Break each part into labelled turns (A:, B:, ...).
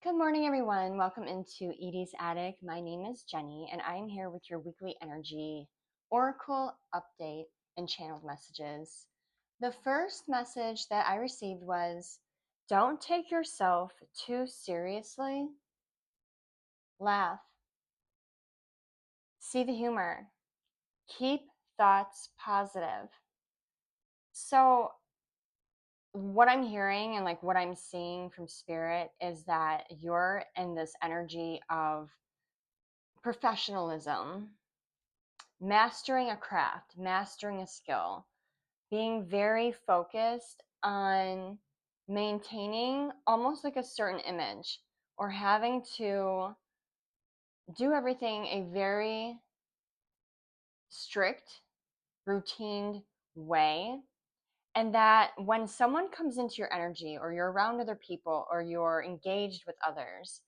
A: Good morning, everyone. Welcome into Edie's Attic. My name is Jenny, and I am here with your weekly energy oracle update and channeled messages. The first message that I received was, don't take yourself too seriously. Laugh. See the humor. Keep thoughts positive. So, what I'm hearing and like what I'm seeing from spirit is that you're in this energy of professionalism, mastering a craft, mastering a skill, being very focused on maintaining almost like a certain image, or having to do everything a very strict, routine way. And that when someone comes into your energy, or you're around other people, or you're engaged with others,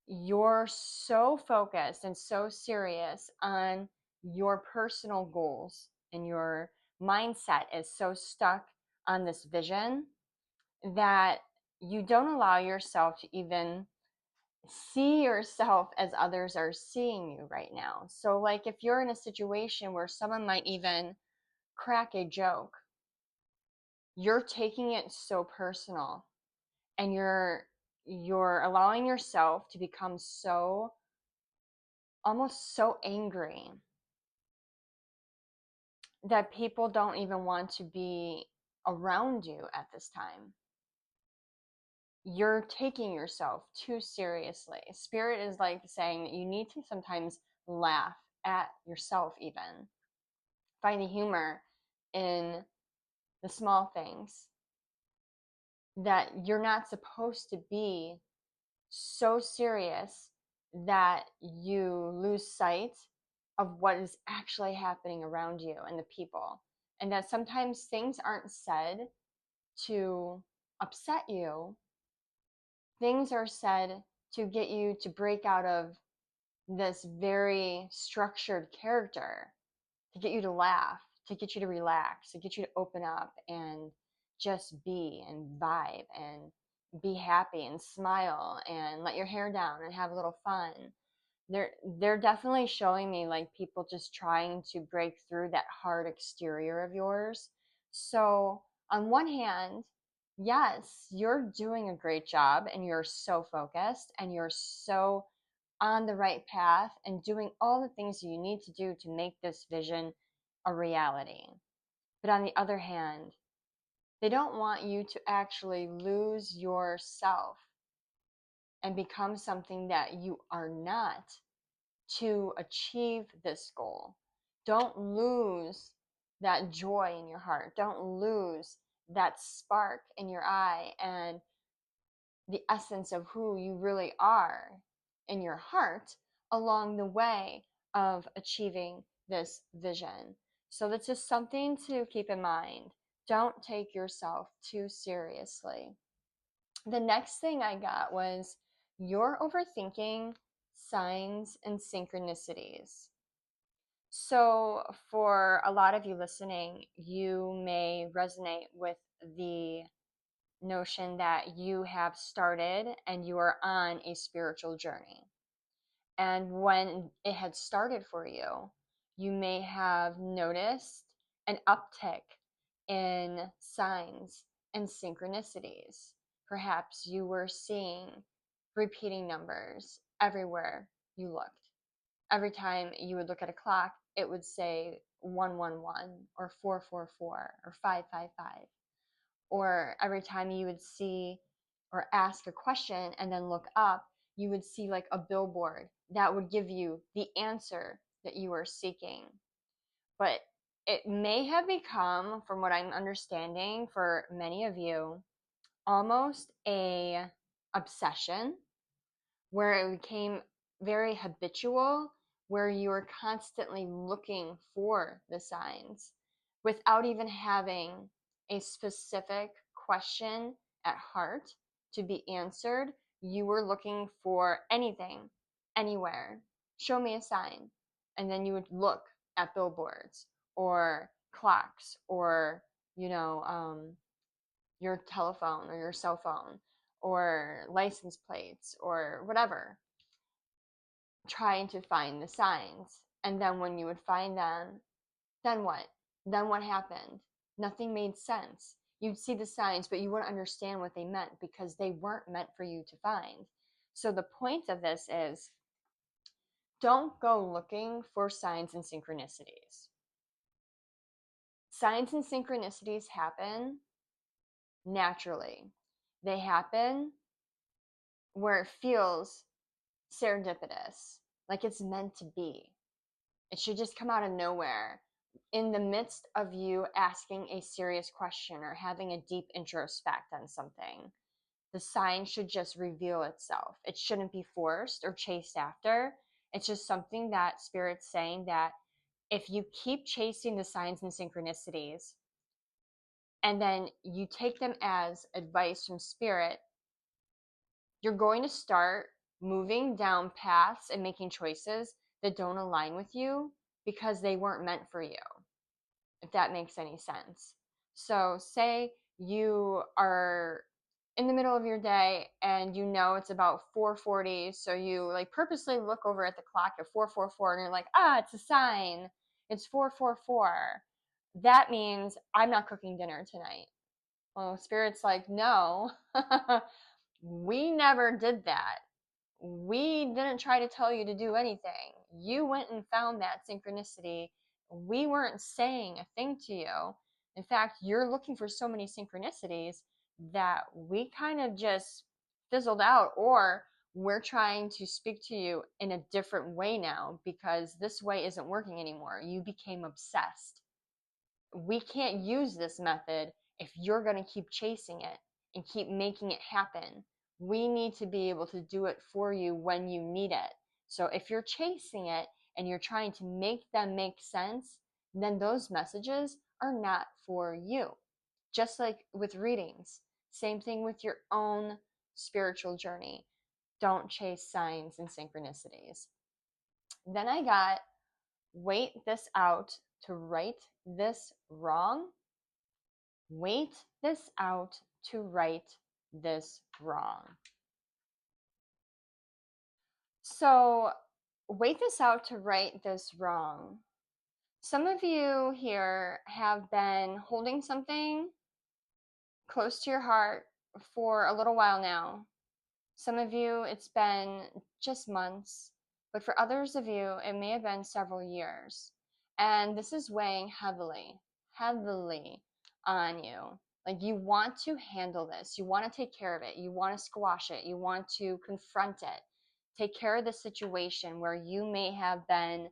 A: you're so focused and so serious on your personal goals, and your mindset is so stuck on this vision that you don't allow yourself to even see yourself as others are seeing you right now. So, like, if you're in a situation where someone might even crack a joke, you're taking it so personal, and you're allowing yourself to become so almost so angry that people don't even want to be around you at this time. You're taking yourself too seriously. Spirit is like saying that you need to sometimes laugh at yourself, even find the humor in the small things, that you're not supposed to be so serious that you lose sight of what is actually happening around you and the people. And that sometimes things aren't said to upset you, things are said to get you to break out of this very structured character, to get you to laugh, to get you to relax, to get you to open up and just be and vibe and be happy and smile and let your hair down and have a little fun. They're definitely showing me like people just trying to break through that hard exterior of yours. So on one hand, yes, you're doing a great job, and you're so focused, and you're so on the right path, and doing all the things you need to do to make this vision a reality. But on the other hand, they don't want you to actually lose yourself and become something that you are not to achieve this goal. Don't lose that joy in your heart. Don't lose that spark in your eye and the essence of who you really are in your heart along the way of achieving this vision. So that's just something to keep in mind. Don't take yourself too seriously. The next thing I got was, you're overthinking signs and synchronicities. So, for a lot of you listening, you may resonate with the notion that you have started and you are on a spiritual journey. And when it had started for you, you may have noticed an uptick in signs and synchronicities. Perhaps you were seeing repeating numbers everywhere you looked. Every time you would look at a clock, it would say 111 or 444 or 555. Or every time you would see or ask a question and then look up, you would see like a billboard that would give you the answer that you were seeking. But it may have become, from what I'm understanding, for many of you, almost a obsession, where it became very habitual, where you were constantly looking for the signs without even having a specific question at heart to be answered. You were looking for anything, anywhere. Show me a sign. And then you would look at billboards or clocks, or, your telephone or your cell phone, or license plates or whatever, trying to find the signs. And then when you would find them, then what? Then what happened? Nothing made sense. You'd see the signs, but you wouldn't understand what they meant because they weren't meant for you to find. So the point of this is, don't go looking for signs and synchronicities. Signs and synchronicities happen naturally. They happen where it feels serendipitous, like it's meant to be. It should just come out of nowhere in the midst of you asking a serious question or having a deep introspect on something. The sign should just reveal itself. It shouldn't be forced or chased after. It's just something that Spirit's saying that if you keep chasing the signs and synchronicities and then you take them as advice from Spirit, you're going to start moving down paths and making choices that don't align with you because they weren't meant for you, if that makes any sense. So say you are in the middle of your day and you know it's about 4:40, so you like purposely look over at the clock at 4:44 and you're like, it's a sign. It's 4:44. That means I'm not cooking dinner tonight. Well, Spirit's like, no, we never did that. We didn't try to tell you to do anything. You went and found that synchronicity. We weren't saying a thing to you. In fact, you're looking for so many synchronicities that we kind of just fizzled out, or we're trying to speak to you in a different way now because this way isn't working anymore. You became obsessed. We can't use this method if you're going to keep chasing it and keep making it happen. We need to be able to do it for you when you need it. So if you're chasing it and you're trying to make them make sense, then those messages are not for you. Just like with readings, same thing with your own spiritual journey. Don't chase signs and synchronicities. Then I got wait this out to right this wrong. Wait this out to right this wrong. So, wait this out to right this wrong. Some of you here have been holding something close to your heart for a little while now. Some of you, it's been just months, but for others of you, it may have been several years. And this is weighing heavily, heavily on you. Like you want to handle this, you want to take care of it, you want to squash it, you want to confront it, take care of the situation where you may have been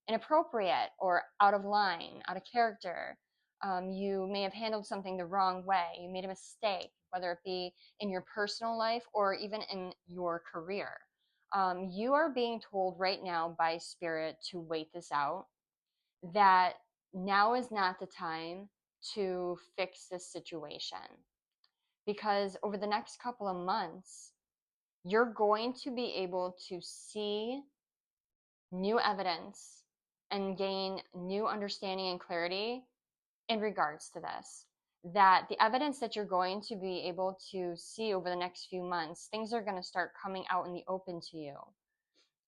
A: inappropriate or out of line, out of character. You may have handled something the wrong way, you made a mistake, whether it be in your personal life or even in your career. You are being told right now by Spirit to wait this out, that now is not the time to fix this situation. Because over the next couple of months, you're going to be able to see new evidence and gain new understanding and clarity in regards to this. That the evidence that you're going to be able to see over the next few months, things are going to start coming out in the open to you,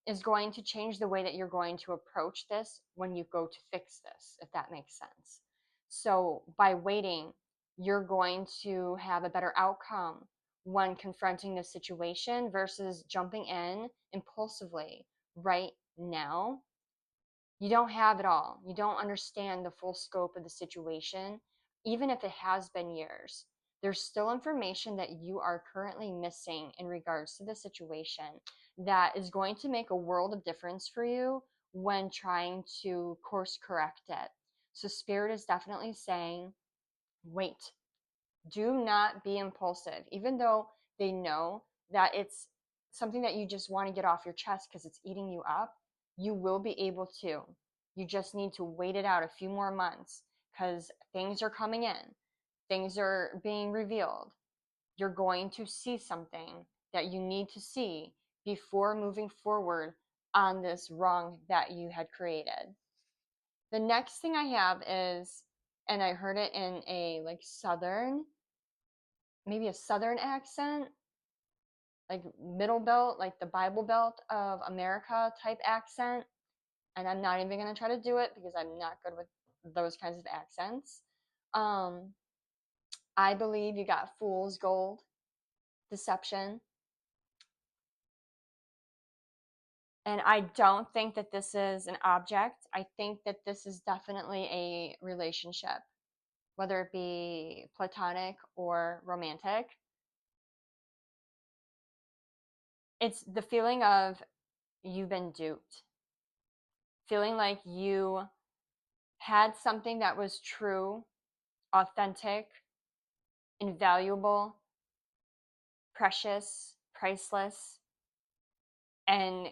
A: is going to change the way that you're going to approach this when you go to fix this, if that makes sense. So by waiting, you're going to have a better outcome when confronting the situation versus jumping in impulsively right now. You don't have it all. You don't understand the full scope of the situation, even if it has been years. There's still information that you are currently missing in regards to the situation that is going to make a world of difference for you when trying to course correct it. So, Spirit is definitely saying, wait, do not be impulsive, even though they know that it's something that you just want to get off your chest because it's eating you up. You will be able to. You just need to wait it out a few more months because things are coming in, things are being revealed. You're going to see something that you need to see before moving forward on this wrong that you had created. The next thing I have is, and I heard it in a like southern maybe a southern accent, like middle belt, like the Bible Belt of America type accent. And I'm not even going to try to do it because I'm not good with those kinds of accents. Um, I believe you got fool's gold, deception. And I don't think that this is an object. I think that this is definitely a relationship, whether it be platonic or romantic. It's the feeling of you've been duped, feeling like you had something that was true, authentic, invaluable, precious, priceless, and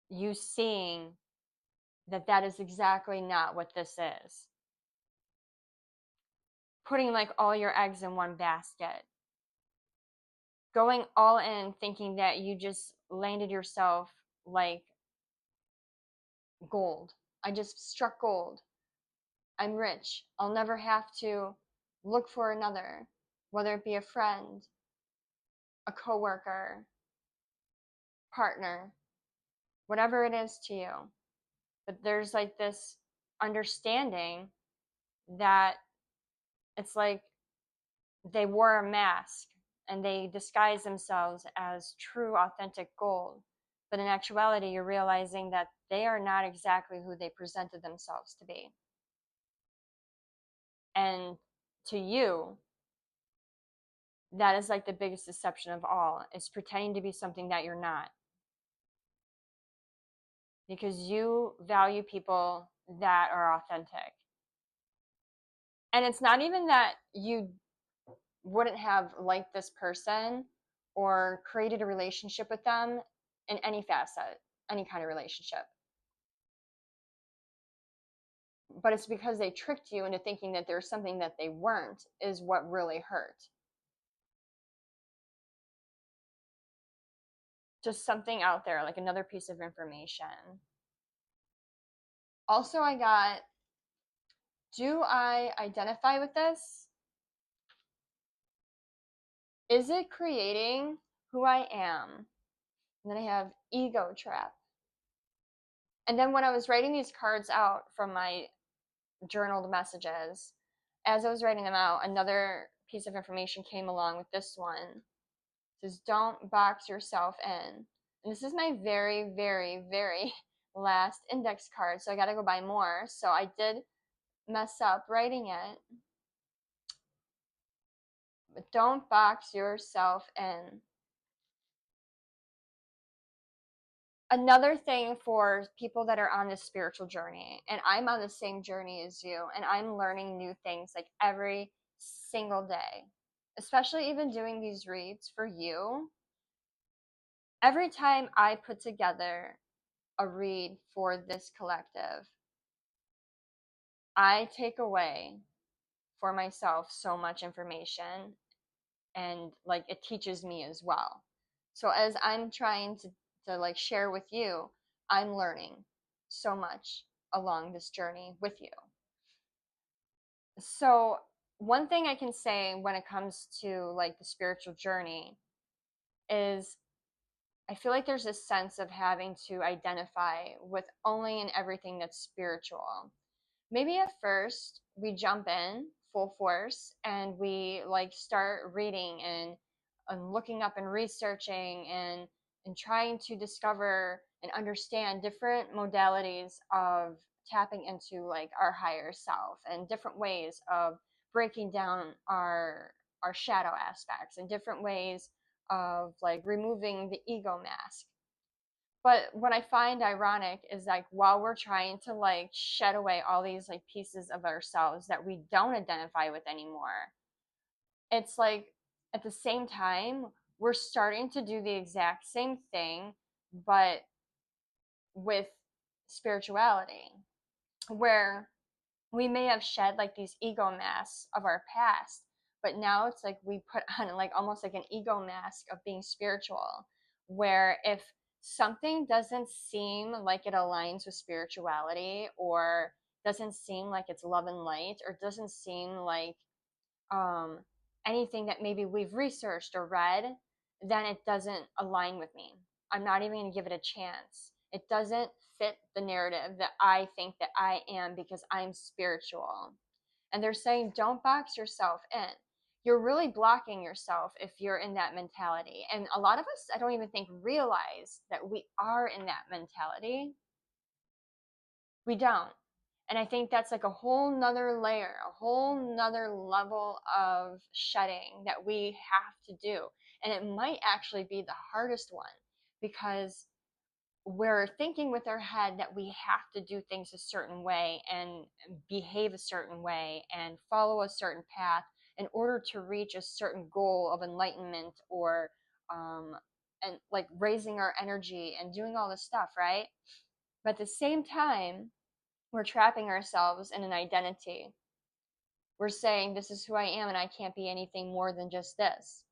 A: you seeing that that is exactly not what this is. Putting like all your eggs in one basket. Going all in thinking that you just landed yourself like gold. I just struck gold. I'm rich. I'll never have to look for another, whether it be a friend, a coworker, partner, whatever it is to you. But there's like this understanding that it's like they wore a mask and they disguise themselves as true, authentic gold. But in actuality, you're realizing that they are not exactly who they presented themselves to be. And to you, that is like the biggest deception of all, is pretending to be something that you're not. Because you value people that are authentic. And it's not even that you wouldn't have liked this person or created a relationship with them in any facet, any kind of relationship. But it's because they tricked you into thinking that there's something that they weren't, is what really hurt. Just something out there, like another piece of information. Also, I got, do I identify with this? Is it creating who I am? And then I have ego trap. And then when I was writing these cards out from my journaled messages, as I was writing them out, another piece of information came along with this one. It says, don't box yourself in. And this is my very, very, very last index card, so I got to go buy more. So I did mess up writing it. But don't box yourself in. Another thing for people that are on this spiritual journey, and I'm on the same journey as you, and I'm learning new things like every single day, especially even doing these reads for you. Every time I put together a read for this collective, I take away for myself so much information, and like it teaches me as well. So as I'm trying to like share with you, I'm learning so much along this journey with you. So one thing I can say when it comes to like the spiritual journey is I feel like there's a sense of having to identify with only and everything that's spiritual. Maybe at first we jump in full force and we like start reading and looking up and researching and trying to discover and understand different modalities of tapping into like our higher self and different ways of breaking down our shadow aspects and different ways of like removing the ego mask. But what I find ironic is like while we're trying to like shed away all these like pieces of ourselves that we don't identify with anymore, it's like at the same time we're starting to do the exact same thing but with spirituality, where we may have shed like these ego masks of our past, but now it's like we put on like almost like an ego mask of being spiritual, where if something doesn't seem like it aligns with spirituality or doesn't seem like it's love and light or doesn't seem like um anything that maybe we've researched or read, then it doesn't align with me. I'm not even going to give it a chance. It doesn't fit the narrative that I think that I am because I'm spiritual. And they're saying, don't box yourself in. You're really blocking yourself if you're in that mentality. And a lot of us, I don't even think, realize that we are in that mentality. We don't. And I think that's like a whole nother layer, a whole nother level of shedding that we have to do. And it might actually be the hardest one because we're thinking with our head that we have to do things a certain way and behave a certain way and follow a certain path in order to reach a certain goal of enlightenment or and like raising our energy and doing all this stuff, right? But at the same time, we're trapping ourselves in an identity. We're saying this is who I am and I can't be anything more than just this.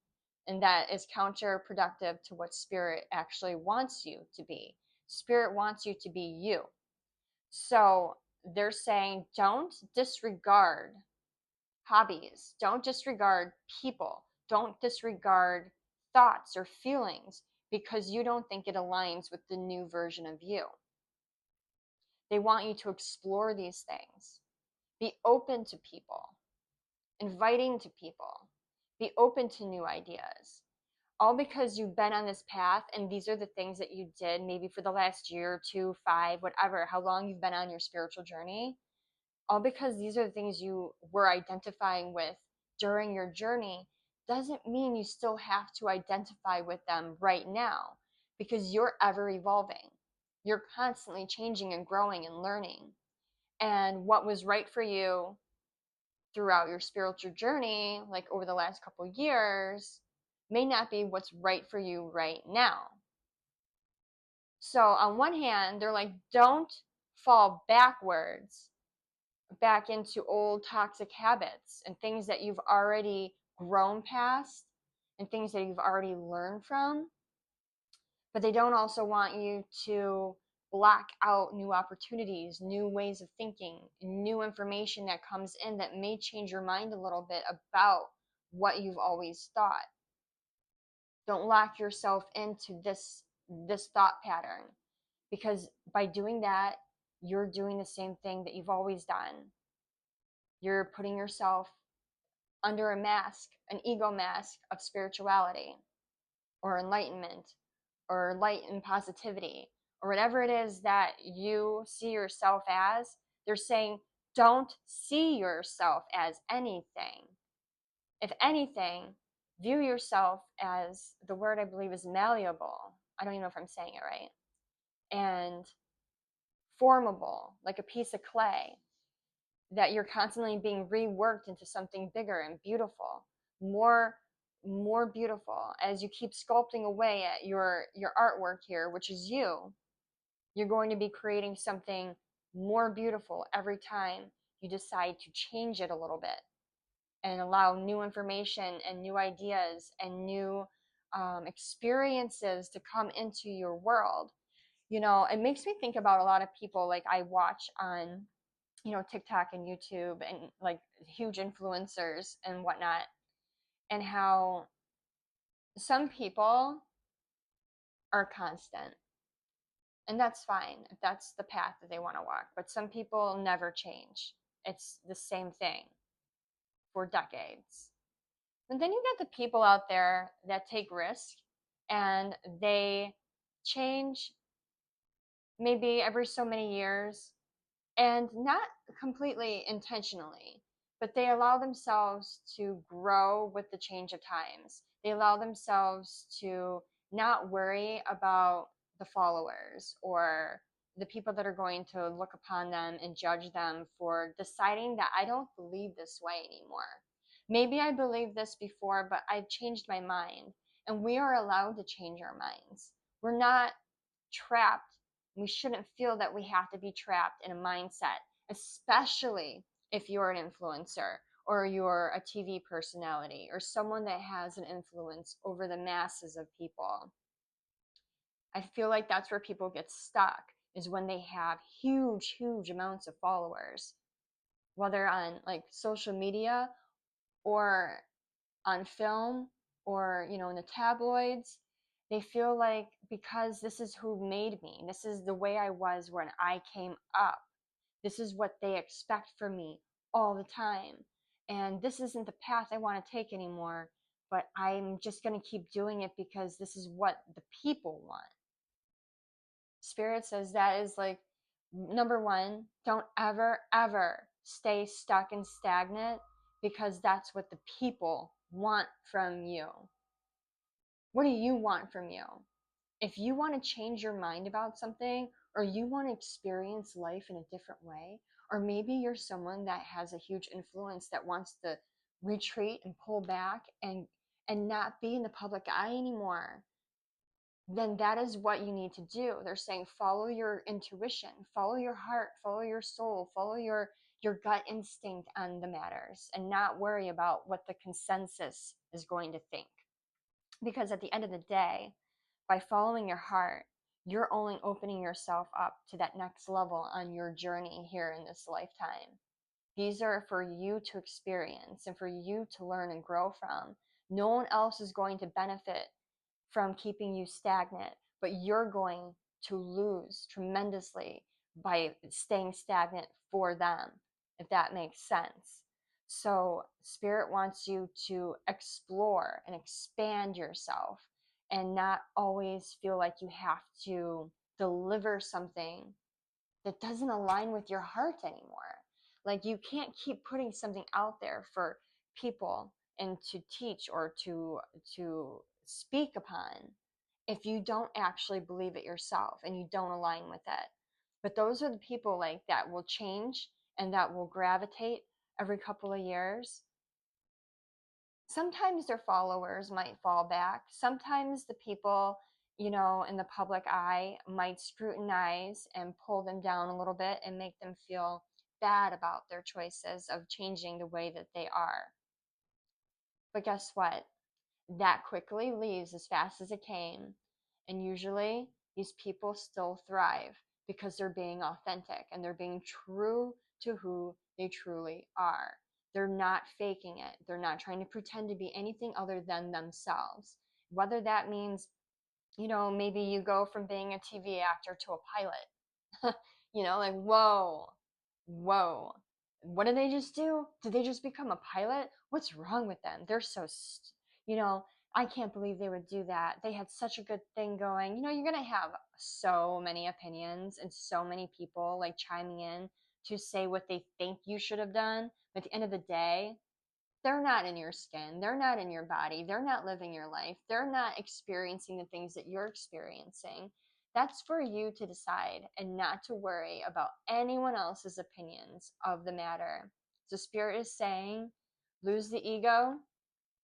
A: And that is counterproductive to what spirit actually wants you to be. Spirit wants you to be you. So they're saying don't disregard hobbies, don't disregard people, don't disregard thoughts or feelings because you don't think it aligns with the new version of you. They want you to explore these things, be open to people, inviting to people, be open to new ideas. All because you've been on this path and these are the things that you did maybe for the last year, 2, 5, whatever, how long you've been on your spiritual journey. All because these are the things you were identifying with during your journey doesn't mean you still have to identify with them right now because you're ever evolving. You're constantly changing and growing and learning. And what was right for you throughout your spiritual journey, like over the last couple of years, may not be what's right for you right now. So on one hand, they're like, don't fall backwards back into old toxic habits and things that you've already grown past and things that you've already learned from. But they don't also want you to block out new opportunities, new ways of thinking, new information that comes in that may change your mind a little bit about what you've always thought. Don't lock yourself into this thought pattern because by doing that, you're doing the same thing that you've always done. You're putting yourself under a mask, an ego mask of spirituality or enlightenment or light and positivity or whatever it is that you see yourself as. They're saying, don't see yourself as anything. If anything, view yourself as, the word I believe is malleable. I don't even know if I'm saying it right. And formable, like a piece of clay, that you're constantly being reworked into something bigger and beautiful, more beautiful as you keep sculpting away at your artwork here, which is you. You're going to be creating something more beautiful every time you decide to change it a little bit and allow new information and new ideas and new experiences to come into your world. You know, it makes me think about a lot of people like I watch on, you know, TikTok and YouTube and like huge influencers and whatnot, and how some people are constant. And that's fine if that's the path that they want to walk. But some people never change. It's the same thing for decades. And then you get the people out there that take risk and they change maybe every so many years and not completely intentionally, but they allow themselves to grow with the change of times. They allow themselves to not worry about the followers or the people that are going to look upon them and judge them for deciding that I don't believe this way anymore. Maybe I believed this before, but I've changed my mind. And we are allowed to change our minds. We're not trapped. We shouldn't feel that we have to be trapped in a mindset, especially if you're an influencer or you're a TV personality or someone that has an influence over the masses of people. I feel like that's where people get stuck, is when they have huge, huge amounts of followers, whether on like social media or on film or, in the tabloids. They feel like because this is who made me, this is the way I was when I came up, this is what they expect from me all the time. And this isn't the path I want to take anymore, but I'm just going to keep doing it because this is what the people want. Spirit says that is like number one, don't ever, ever stay stuck and stagnant because that's what the people want from you. What do you want from you? If you want to change your mind about something, or you want to experience life in a different way, or maybe you're someone that has a huge influence that wants to retreat and pull back and not be in the public eye anymore, then that is what you need to do. They're saying follow your intuition, follow your heart, follow your soul, follow your gut instinct on the matters, and not worry about what the consensus is going to think. Because at the end of the day, by following your heart, you're only opening yourself up to that next level on your journey here in this lifetime. These are for you to experience and for you to learn and grow from. No one else is going to benefit from keeping you stagnant, but you're going to lose tremendously by staying stagnant for them, if that makes sense. So, Spirit wants you to explore and expand yourself and not always feel like you have to deliver something that doesn't align with your heart anymore. Like, you can't keep putting something out there for people and to teach or to speak upon if you don't actually believe it yourself and you don't align with it. But those are the people like that will change and that will gravitate every couple of years. Sometimes their followers might fall back. Sometimes the people, in the public eye might scrutinize and pull them down a little bit and make them feel bad about their choices of changing the way that they are. But guess what? That quickly leaves as fast as it came. And usually these people still thrive because they're being authentic and they're being true to who they truly are. They're not faking it. They're not trying to pretend to be anything other than themselves. Whether that means, maybe you go from being a TV actor to a pilot. Like, whoa, whoa. What did they just do? Did they just become a pilot? What's wrong with them? They're so, I can't believe they would do that. They had such a good thing going. You're going to have so many opinions and so many people like chiming in to say what they think you should have done. But at the end of the day, they're not in your skin. They're not in your body. They're not living your life. They're not experiencing the things that you're experiencing. That's for you to decide and not to worry about anyone else's opinions of the matter. So, Spirit is saying, lose the ego.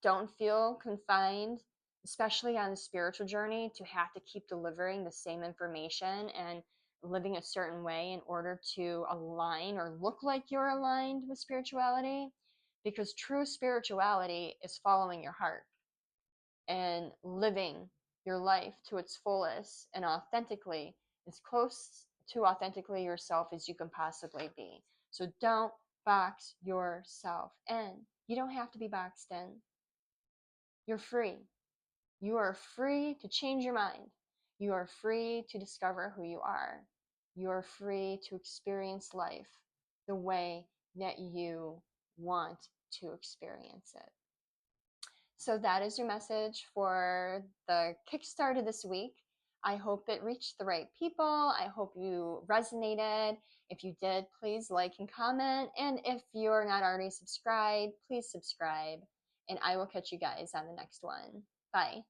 A: Don't feel confined, especially on the spiritual journey, to have to keep delivering the same information and living a certain way in order to align or look like you're aligned with spirituality. Because true spirituality is following your heart and living your life to its fullest and authentically, as close to authentically yourself as you can possibly be. So don't box yourself in. You don't have to be boxed in. You're free. You are free to change your mind. You are free to discover who you are. You are free to experience life the way that you want to experience it. So that is your message for the Kickstarter this week. I hope it reached the right people. I hope you resonated. If you did, please like and comment. And if you're not already subscribed, please subscribe. And I will catch you guys on the next one. Bye.